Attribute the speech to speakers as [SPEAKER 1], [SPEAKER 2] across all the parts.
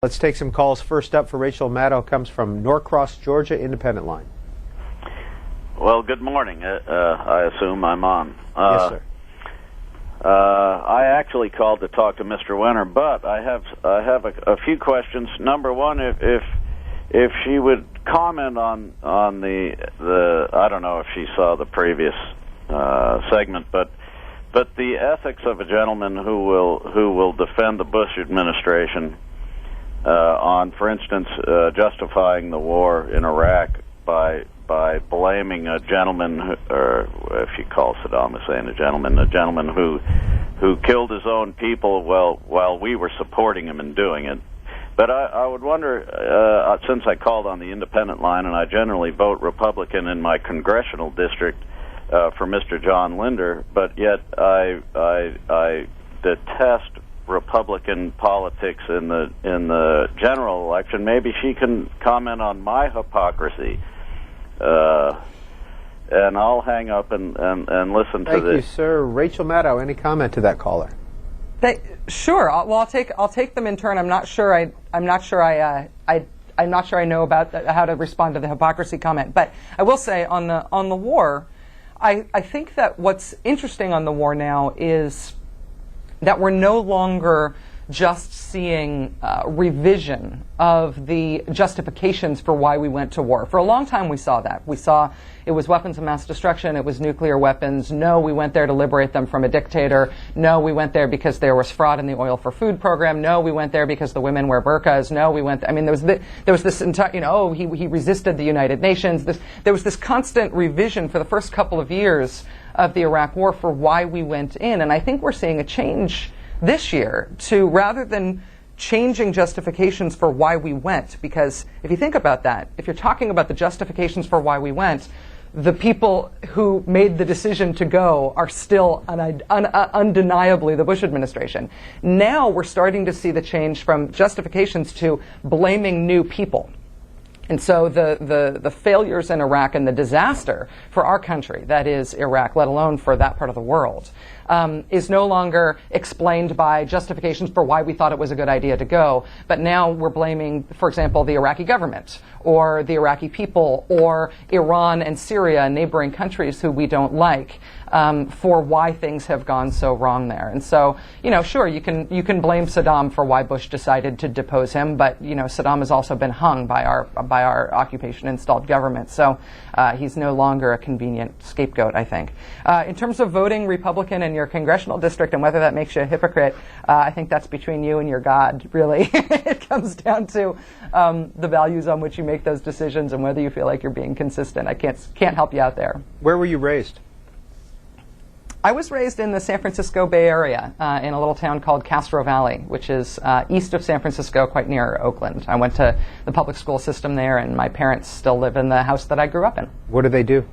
[SPEAKER 1] Let's take some calls. First up for Rachel Maddow comes from Norcross, Georgia, Independent Line.
[SPEAKER 2] Well, good morning. I assume I'm on.
[SPEAKER 1] Yes, sir.
[SPEAKER 2] I actually called to talk to Mr. Winter, but I have a few questions. Number one, if she would comment on the I don't know if she saw the previous segment, but the ethics of a gentleman who will defend the Bush administration on, for instance, justifying the war in Iraq by blaming a gentleman, or if you call Saddam Hussein a gentleman who killed his own people while we were supporting him in doing it. But I would wonder, since I called on the independent line, and I generally vote Republican in my congressional district for Mr. John Linder, but yet I detest Republican politics in the general election. Maybe she can comment on my hypocrisy, and I'll hang up and listen to this.
[SPEAKER 1] Thank you, sir. Rachel Maddow, any comment to that caller?
[SPEAKER 3] Sure. Well, I'll take them in turn. I'm not sure I know about how to respond to the hypocrisy comment, but I will say on the war, I think that what's interesting on the war now is that we're no longer just seeing revision of the justifications for why we went to war. For a long time we saw that. We saw it was weapons of mass destruction, it was nuclear weapons. No, we went there to liberate them from a dictator. No, we went there because there was fraud in the oil for food program. No, we went there because the women wear burqas. No, we went, there was this entire, he resisted the United Nations. There was this constant revision for the first couple of years of the Iraq war for why we went in. And I think we're seeing a change this year to, rather than changing justifications for why we went, because if you think about that, if you're talking about the justifications for why we went, the people who made the decision to go are still undeniably the Bush administration. Now we're starting to see the change from justifications to blaming new people. And so the failures in Iraq and the disaster for our country, that is Iraq, let alone for that part of the world, is no longer explained by justifications for why we thought it was a good idea to go. But now we're blaming, for example, the Iraqi government or the Iraqi people or Iran and Syria and neighboring countries who we don't like for why things have gone so wrong there. And so, sure, you can blame Saddam for why Bush decided to depose him, but Saddam has also been hung by our occupation-installed government. So he's no longer a convenient scapegoat, I think. In terms of voting Republican in your congressional district and whether that makes you a hypocrite, I think that's between you and your God, really. It comes down to the values on which you make those decisions and whether you feel like you're being consistent. I can't help you out there.
[SPEAKER 1] Where were you raised?
[SPEAKER 3] I was raised in the San Francisco Bay Area in a little town called Castro Valley, which is east of San Francisco, quite near Oakland. I went to the public school system there, and my parents still live in the house that I grew up in.
[SPEAKER 1] What do they do?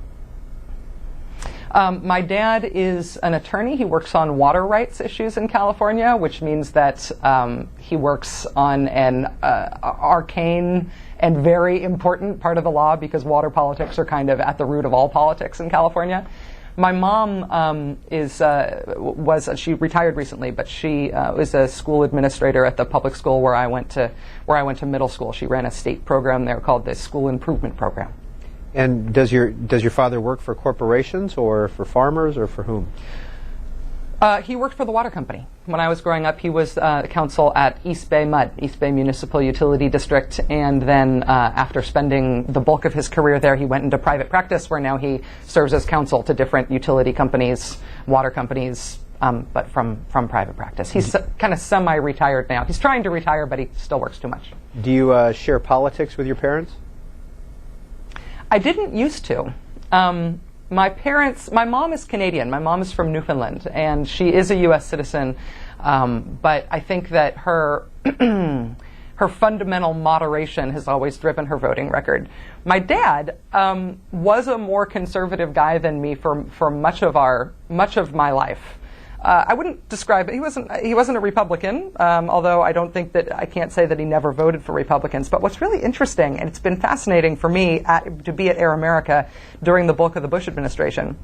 [SPEAKER 3] My dad is an attorney. He works on water rights issues in California, which means that he works on an arcane and very important part of the law because water politics are kind of at the root of all politics in California. My mom she retired recently, but she was a school administrator at the public school where I went to middle school. She ran a state program there called the School Improvement Program.
[SPEAKER 1] And does your father work for corporations or for farmers or for whom?
[SPEAKER 3] He worked for the water company. When I was growing up, he was counsel at East Bay MUD, East Bay Municipal Utility District, and then after spending the bulk of his career there, he went into private practice, where now he serves as counsel to different utility companies, water companies, but from private practice. He's kind of semi-retired now. He's trying to retire, but he still works too much.
[SPEAKER 1] Do you share politics with your parents?
[SPEAKER 3] I didn't used to. My mom is Canadian. My mom is from Newfoundland, and she is a U.S. citizen. But I think that her fundamental moderation has always driven her voting record. My dad was a more conservative guy than me for much of my life. I wouldn't describe it. He wasn't a Republican, although I can't say that he never voted for Republicans. But what's really interesting, and it's been fascinating for me to be at Air America during the bulk of the Bush administration,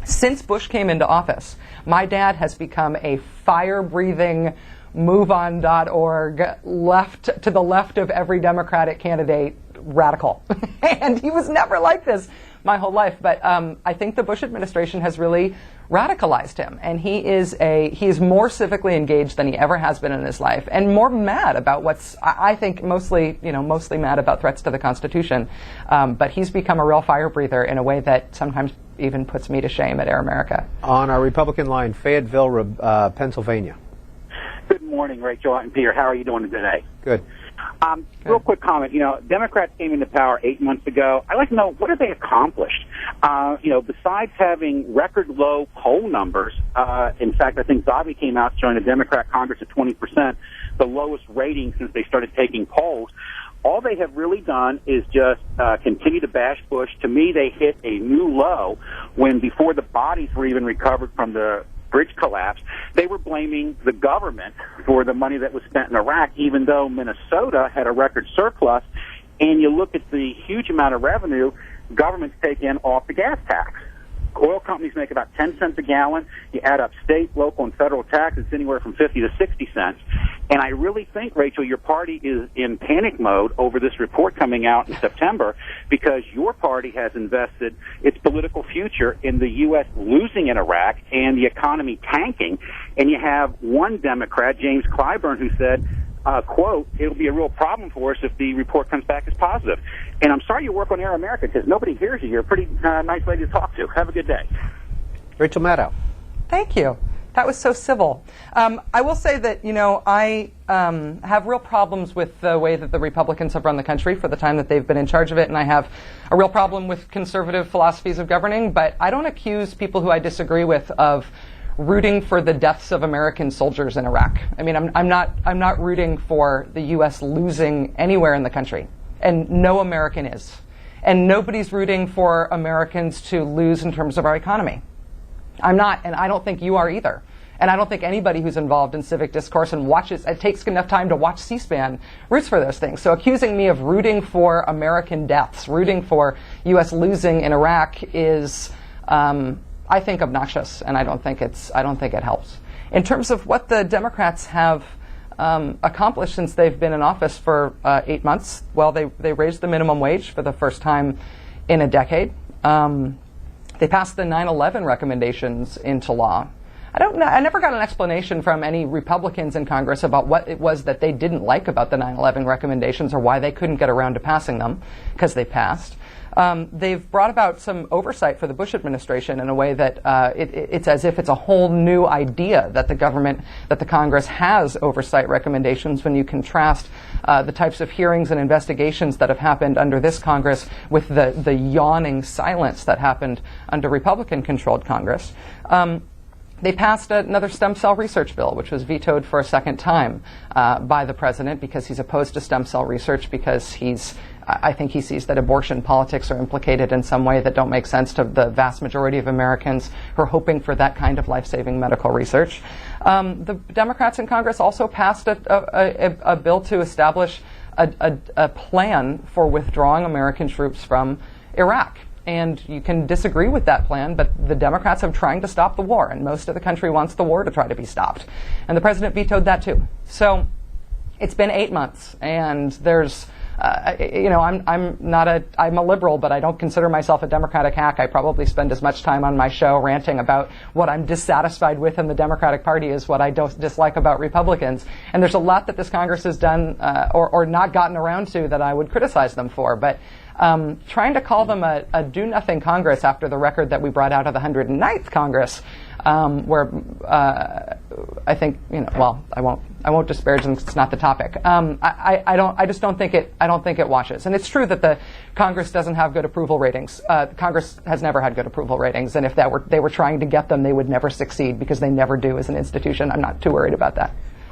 [SPEAKER 3] since Bush came into office, my dad has become a fire-breathing, MoveOn.org, left to the left of every Democratic candidate, radical. And he was never like this my whole life. But I think the Bush administration has really radicalized him, and he is more civically engaged than he ever has been in his life, and more mad about I think mostly mad about threats to the Constitution. But he's become a real fire breather in a way that sometimes even puts me to shame at Air America. On our Republican line, Fayetteville, Pennsylvania.
[SPEAKER 4] Good morning, Rachel and Peter. How are you doing today?
[SPEAKER 1] Good.
[SPEAKER 4] Real quick comment. Democrats came into power 8 months ago. I'd like to know, what have they accomplished? Besides having record low poll numbers, in fact, I think Zabi came out showing the Democrat Congress at 20%, the lowest rating since they started taking polls. All they have really done is just continue to bash Bush. To me, they hit a new low when, before the bodies were even recovered from the bridge collapse, they were blaming the government for the money that was spent in Iraq, even though Minnesota had a record surplus. And you look at the huge amount of revenue governments take in off the gas tax. Oil companies make about 10 cents a gallon. You add up state, local, and federal taxes, anywhere from 50 to 60 cents. And I really think, Rachel, your party is in panic mode over this report coming out in September, because your party has invested its political future in the U.S. losing in Iraq and the economy tanking. And you have one Democrat, James Clyburn, who said, quote, "It'll be a real problem for us if the report comes back as positive." And I'm sorry you work on Air America, because nobody hears you. You're a pretty nice lady to talk to. Have a good day.
[SPEAKER 1] Rachel Maddow.
[SPEAKER 3] Thank you. That was so civil. I will say that, I have real problems with the way that the Republicans have run the country for the time that they've been in charge of it, and I have a real problem with conservative philosophies of governing, but I don't accuse people who I disagree with of rooting for the deaths of American soldiers in Iraq. I mean, I'm not rooting for the U.S. losing anywhere in the country, and no American is. And nobody's rooting for Americans to lose in terms of our economy. I'm not, and I don't think you are either. And I don't think anybody who's involved in civic discourse and it takes enough time to watch C-SPAN, roots for those things. So accusing me of rooting for American deaths, rooting for U.S. losing in Iraq is, I think, obnoxious, and I don't think it helps. In terms of what the Democrats have accomplished since they've been in office for 8 months, well, they raised the minimum wage for the first time in a decade. They passed the 9/11 recommendations into law. I never got an explanation from any Republicans in Congress about what it was that they didn't like about the 9/11 recommendations, or why they couldn't get around to passing them, because they passed. They've brought about some oversight for the Bush administration in a way that it's as if it's a whole new idea that the Congress has oversight recommendations, when you contrast the types of hearings and investigations that have happened under this Congress with the yawning silence that happened under Republican-controlled Congress. They passed another stem cell research bill, which was vetoed for a second time by the president, because he's opposed to stem cell research, because I think he sees that abortion politics are implicated in some way that don't make sense to the vast majority of Americans who are hoping for that kind of life-saving medical research. The Democrats in Congress also passed a bill to establish a plan for withdrawing American troops from Iraq. And you can disagree with that plan, but the Democrats are trying to stop the war, and most of the country wants the war to try to be stopped. And the president vetoed that too. So it's been 8 months, and there's I'm a liberal, but I don't consider myself a Democratic hack. I probably spend as much time on my show ranting about what I'm dissatisfied with in the Democratic Party as what I don't dislike about Republicans. And there's a lot that this Congress has done or not gotten around to that I would criticize them for. But trying to call them a do-nothing Congress after the record that we brought out of the 109th Congress, where I think, I won't disparage them. It's not the topic. I just don't think it. I don't think it washes. And it's true that the Congress doesn't have good approval ratings. Congress has never had good approval ratings, and if they were trying to get them, they would never succeed, because they never do as an institution. I'm not too worried about that.